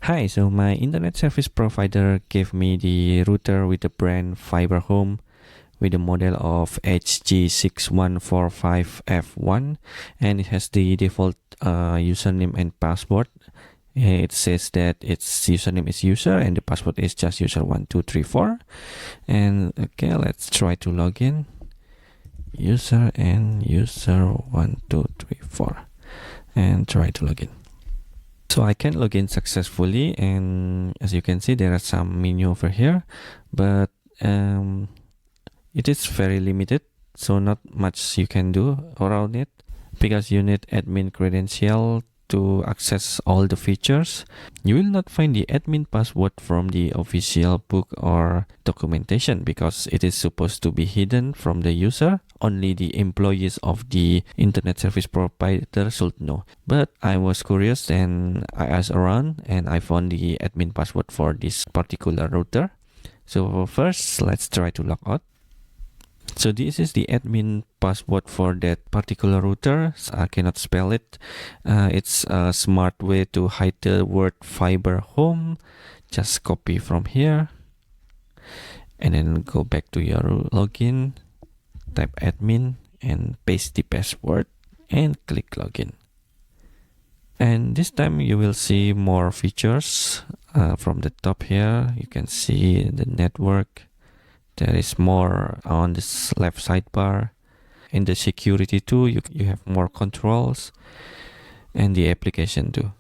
Hi, so my internet service provider gave me the router with the brand FiberHome with the model of HG6145F1, and it has the default username and password. It says that its username is user and the password is just user1234. And okay, let's try to log in. User and user1234 and try to log in. So I can log in successfully, and as you can see, there are some menu over here, but it is very limited, so not much you can do around it because you need admin credential to access all the features. You will not find the admin password from the official book or documentation because it is supposed to be hidden from the user. Only the employees of the internet service provider should know. But I was curious and I asked around and I found the admin password for this particular router. So first, let's try to log out. So this is the admin password for that particular router. I cannot spell it. It's a smart way to hide the word FiberHome. Just copy from here and then go back to your login, type admin and paste the password and click login. And this time you will see more features from the top here. You can see the network. There is more on this left sidebar. In the security too, you have more controls and the application too.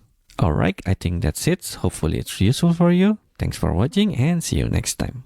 Alright, I think that's it. Hopefully it's useful for you. Thanks for watching and see you next time.